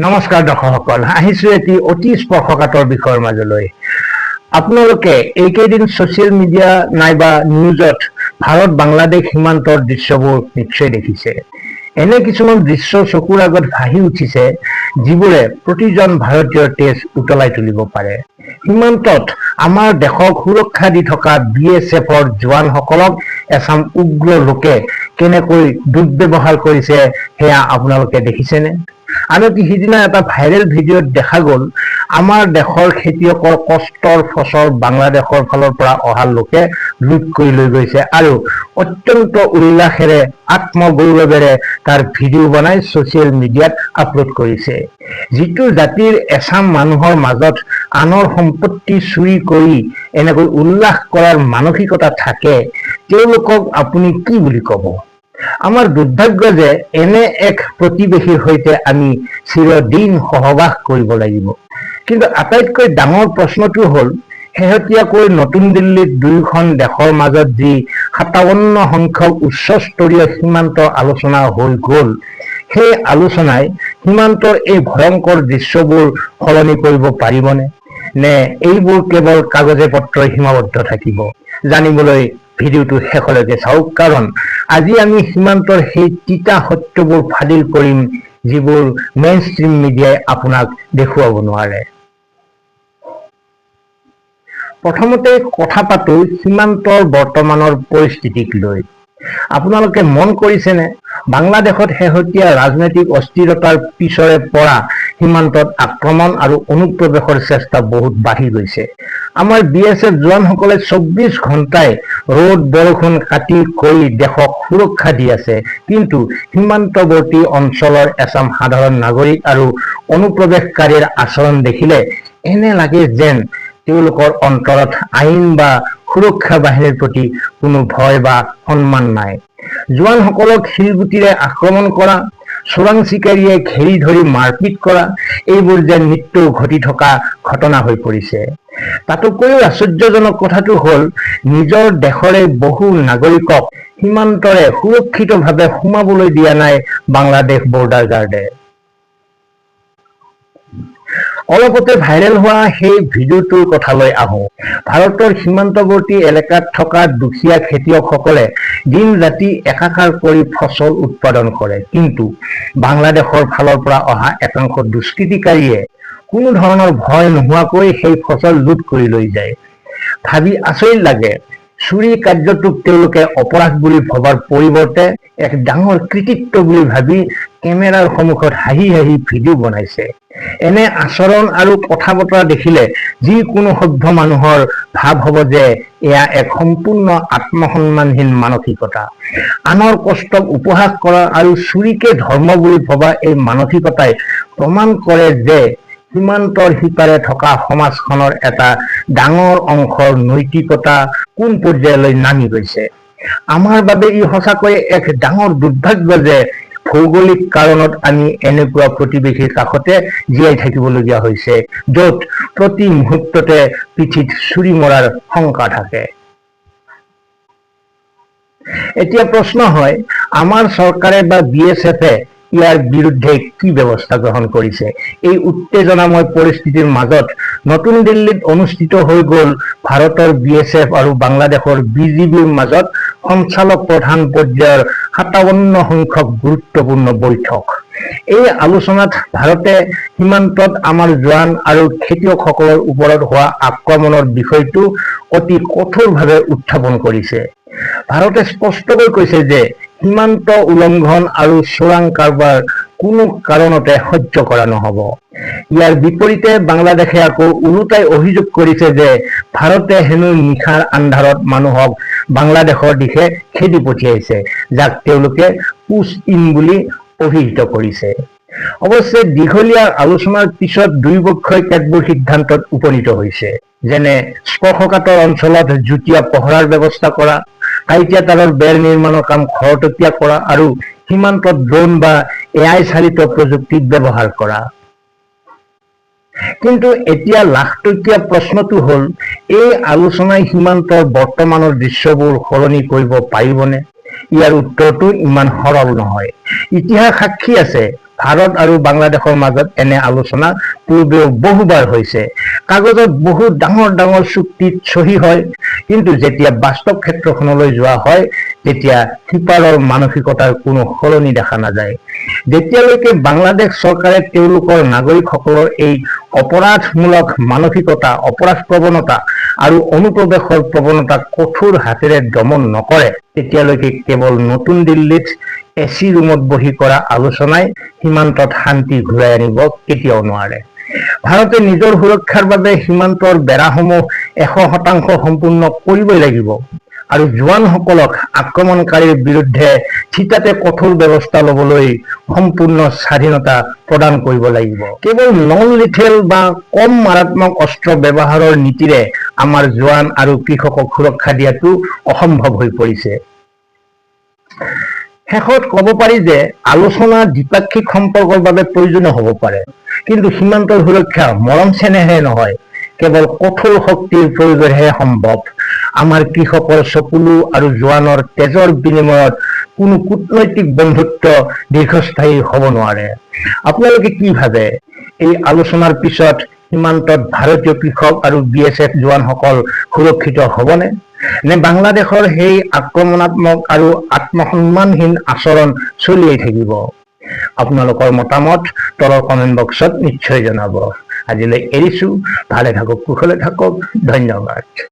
নমস্কাৰ দৰ্শকসকল, আহিছো এটি অতি স্পৰ্শকাতৰ বিষয়ৰ মাজলৈ। আপোনালোকে এইকেইদিন ছচিয়েল মিডিয়া নাইবা নিউজত ভাৰত বাংলাদেশ সীমান্তৰ দৃশ্যবোৰ নিশ্চয় দেখিছে। এনে কিছুমান দৃশ্য চকুৰ আগত ভাহি উঠিছে যিবোৰে প্ৰতিজন ভাৰতীয়ৰ তেজ উতলাই তুলিব পাৰে। সীমান্তত আমাৰ দেশক সুৰক্ষা দি থকা BSFৰ জোৱানসকলক এচাম উগ্ৰ লোকে কেনেকৈ দুৰ্ব্যৱহাৰ কৰিছে সেয়া আপোনালোকে দেখিছেনে? আনকি সিদিনা এটা ভাইৰেল ভিডিঅ'ত দেখা গ'ল আমাৰ দেশৰ খেতিয়কৰ কষ্টৰ ফচল বাংলাদেশৰ ফালৰ পৰা অহা লোকে লুট কৰি লৈ গৈছে আৰু অত্যন্ত উল্লাসেৰে আত্মগৌৰৱেৰে তাৰ ভিডিঅ' বনাই ছচিয়েল মিডিয়াত আপলোড কৰিছে। যিটো জাতিৰ এচাম মানুহৰ মাজত আনৰ সম্পত্তি চুৰি কৰি এনেকৈ উল্লাস কৰাৰ মানসিকতা থাকে, তেওঁলোকক আপুনি কি বুলি ক'ব? আমাৰ দুৰ্ভাগ্য যে এনে এক প্ৰতিবেশীৰ সৈতে আমি চিৰদিন সহবাস কৰিব লাগিব। কিন্তু আটাইতকৈ ডাঙৰ প্ৰশ্নটো হ'ল, শেহতীয়াকৈ নতুন দিল্লীত দুয়োখন দেশৰ মাজত যি 57 সংখ্যক উচ্চস্তৰীয় সীমান্ত আলোচনা হৈ গ'ল, সেই আলোচনাই সীমান্তৰ এই ভয়ংকৰ দৃশ্যবোৰ সলনি কৰিব পাৰিবনে? নে এইবোৰ কেৱল কাগজে পত্ৰই সীমাবদ্ধ থাকিব? জানিবলৈ ভিডিঅ'টো শেষলৈকে চাওক, কাৰণ আজি আমি সীমান্তৰ সেই তিতা সত্যবোৰ ফাদিল কৰিম যিবোৰ মেইনষ্ট্ৰীম মিডিয়াই আপোনাক দেখুৱাব নোৱাৰে। প্ৰথমতে কথা পাতো সীমান্তৰ বৰ্তমানৰ পৰিস্থিতিক লৈ। আপোনালোকে মন কৰিছেনে, বাংলাদেশত শেহতীয়া ৰাজনৈতিক অস্থিৰতাৰ পিছৰে পৰা সীমান্তত আক্ৰমণ আৰু অনুপ্ৰৱেশৰ চেষ্টা বহুত বাঢ়ি গৈছে। আমাৰ BSF জোৱানসকলে 24 ঘণ্টাই ৰ'দ বৰষুণ কাটি কৰি দেশক সুৰক্ষা দি আছে, কিন্তু সীমান্তৱৰ্তী অঞ্চলৰ এচাম সাধাৰণ নাগৰিক আৰু অনুপ্ৰৱেশকাৰীৰ আচৰণ দেখিলে এনে লাগে যেন তেওঁলোকৰ অন্তৰত আইন বা সুৰক্ষা বাহিনীৰ প্ৰতি কোনো ভয় বা সন্মান নাই। জোৱানসকলক শিলগুটিৰে আক্ৰমণ কৰা, চোৰাং চিকাৰীয়ে ঘেৰি ধৰি মাৰপিট কৰা, এইবোৰ যেন নিত্যও ঘটি থকা ঘটনা হৈ পৰিছে। তাতোকৈও আশ্চৰ্যজনক কথাটো হ'ল, নিজৰ দেশৰে বহু নাগৰিকক সীমান্তৰে সুৰক্ষিতভাৱে সোমাবলৈ দিয়া নাই বাংলাদেশ বৰ্ডাৰ গাৰ্ডে। অলপতে ভাইৰেল হোৱা সেই ভিডিঅ'টোৰ কথালৈ আহোঁ। ভাৰতৰ সীমান্তৱৰ্তী এলেকাত থকা দুখীয়া খেতিয়কসকলে দিন ৰাতি একাকাৰ কৰি ফচল উৎপাদন কৰে, কিন্তু বাংলাদেশৰ ফালৰ পৰা অহা একাংশ দুষ্কৃতিকাৰীয়ে কোনো ধৰণৰ ভয় নোহোৱাকৈ সেই ফচল লুট কৰি লৈ যায়। ভাবি আচৰিত লাগে, চুৰি কাৰ্যটোক তেওঁলোকে অপৰাধ বুলি ভবাৰ পৰিৱৰ্তে এক ডাঙৰ কৃতিত্ব বুলি ভাবি কেমেৰাৰ সন্মুখত হাঁহি হাঁহি ভিডিঅ' বনাইছে। এনে আচৰণ আৰু কথা বতৰা দেখিলে যিকোনো সভ্য মানুহৰ ভাৱ হ'ব যে এয়া এক সম্পূৰ্ণ আত্মসন্মানহীন মানসিকতা। আনৰ কষ্টক উপহাস কৰা আৰু চুৰিকে ধৰ্ম বুলি ভবা এই মানসিকতাই প্ৰমাণ কৰে যে সীমান্তৰ সিপাৰে থকা সমাজখনৰ এটা ডাঙৰ অংশৰ নৈতিকতা কোন পৰ্যায়লৈ নামি গৈছে। আমাৰ বাবে ই সঁচাকৈয়ে এক ডাঙৰ দুৰ্ভাগ্য যে ভৌগোলিক কাৰণত আমি এনেকুৱা প্ৰতিবেশীৰ কাষতে জীয়াই থাকিবলগীয়া হৈছে, য'ত প্ৰতি মুহূৰ্ততে পিঠিত চুৰি মৰাৰ শংকা থাকে। এতিয়া প্ৰশ্ন হয়, আমাৰ চৰকাৰে বা BSFে ইয়াৰ বিৰুদ্ধে কি ব্যৱস্থা গ্ৰহণ কৰিছে? এই উত্তেজনাময় পৰিস্থিতিৰ মাজত নতুন দিল্লীত অনুষ্ঠিত হৈ গ'ল ভাৰতৰ BSF আৰু বাংলাদেশৰ BGBৰ মাজত সঞ্চালক প্ৰধান পৰ্যায়ৰ 57 সংখ্যক গুৰুত্বপূৰ্ণ বৈঠক। এই আলোচনাত ভাৰতে সীমান্তত আমাৰ জোৱান আৰু খেতিয়কসকলৰ ওপৰত হোৱা আক্ৰমণৰ বিষয়টো অতি কঠোৰভাৱে উত্থাপন কৰিছে। ভাৰতে স্পষ্টকৈ কৈছে যে সীমান্ত উলংঘন আৰু চোৰাং কাৰবাৰ কোনো কাৰণতে সহ্য কৰা নহ'ব। ইয়াৰ বিপৰীতে বাংলাদেশে আকৌ ওলোটাই অভিযোগ কৰিছে যে ভাৰতে হেনো নিশাৰ আন্ধাৰত মানুহক বাংলাদেশৰ দিশে খেদি পঠিয়াইছে, যাক তেওঁলোকে পুছ ইন বুলি অভিহিত কৰিছে। অৱশ্যে দীঘলীয়া আলোচনাৰ পিছত দুয়োপক্ষই কেতবোৰ সিদ্ধান্তত উপনীত হৈছে, যেনে স্পৰ্শকাতৰ অঞ্চলত যুটীয়া পহৰাৰ ব্যৱস্থা কৰা, কাঁইটীয়া তাঁৰৰ বেৰ নিৰ্মাণৰ কাম খৰতকীয়া কৰা আৰু সীমান্তত ড্ৰোন বা AI চালিত প্ৰযুক্তি ব্যৱহাৰ কৰা। কিন্তু এতিয়া লাখটকীয়া প্ৰশ্নটো হ'ল, এই আলোচনাই সীমান্তৰ বৰ্তমানৰ দৃশ্যবোৰ সলনি কৰিব পাৰিবনে? ইয়াৰ উত্তৰটো ইমান সৰল নহয়। ইতিহাস সাক্ষী আছে, ভাৰত আৰু বাংলাদেশৰ মাজত এনে আলোচনা পূৰ্বেও বহুবাৰ হৈছে। কাগজত বহু ডাঙৰ ডাঙৰ চুক্তিত চহী হয়, কিন্তু যেতিয়া বাস্তৱ ক্ষেত্ৰখনলৈ যোৱা হয় তেতিয়া সিপাৰৰ মানসিকতাৰ কোনো সলনি দেখা নাযায়। যেতিয়ালৈকে বাংলাদেশ চৰকাৰে তেওঁলোকৰ নাগৰিকসকলৰ এই অপৰাধমূলক মানসিকতা, অপৰাধ প্ৰৱণতা আৰু অনুপ্ৰৱেশৰ প্ৰৱণতাক কঠোৰ হাতেৰে দমন নকৰে, তেতিয়ালৈকে কেৱল নতুন দিল্লীত এচি ৰুমত বহি কৰা আলোচনাই সীমান্তত শান্তি ঘূৰাই আনিব কেতিয়াও নোৱাৰে। ভাৰতে নিজৰ সুৰক্ষাৰ বাবে সীমান্তৰ বেৰাসমূহ 100% সম্পূৰ্ণ কৰিবই লাগিব আৰু জোৱানসকলক আক্ৰমণকাৰীৰ বিৰুদ্ধে থিতাতে কঠোৰ ব্যৱস্থা ল'বলৈ সম্পূৰ্ণ স্বাধীনতা প্ৰদান কৰিব লাগিব। কেৱল নন লিথেল বা কম মাৰাত্মক অস্ত্ৰ ব্যৱহাৰৰ নীতিৰে আমাৰ জোৱান আৰু কৃষকক সুৰক্ষা দিয়াটো অসম্ভৱ হৈ পৰিছে। শেষত ক'ব পাৰি যে আলোচনা দ্বিপাক্ষিক সম্পৰ্কৰ বাবে প্ৰয়োজনীয় হ'ব পাৰে, কিন্তু সীমান্তৰ সুৰক্ষা মৰম চেনেহে নহয়, কেৱল কঠোৰ শক্তিৰ প্ৰয়োগেহে সম্ভৱ। আমাৰ কৃষকৰ চকুলো আৰু জোৱানৰ তেজৰ বিনিময়ত কোনো কূটনৈতিক বন্ধুত্ব দীৰ্ঘস্থায়ী হ'ব নোৱাৰে। আপোনালোকে কি ভাবে? এই আলোচনাৰ পিছত সীমান্তত ভাৰতীয় কৃষক আৰু BSF জোৱানসকল সুৰক্ষিত হ'বনে? নে বাংলাদেশৰ সেই আক্ৰমণাত্মক আৰু আত্মসন্মানহীন আচৰণ চলিয়েই থাকিব? আপোনালোকৰ মতামত তলৰ কমেণ্ট বক্সত নিশ্চয় জনাব। আজিলৈ এৰিছো। ভালে থাকক, কুশলে থাকক। ধন্যবাদ।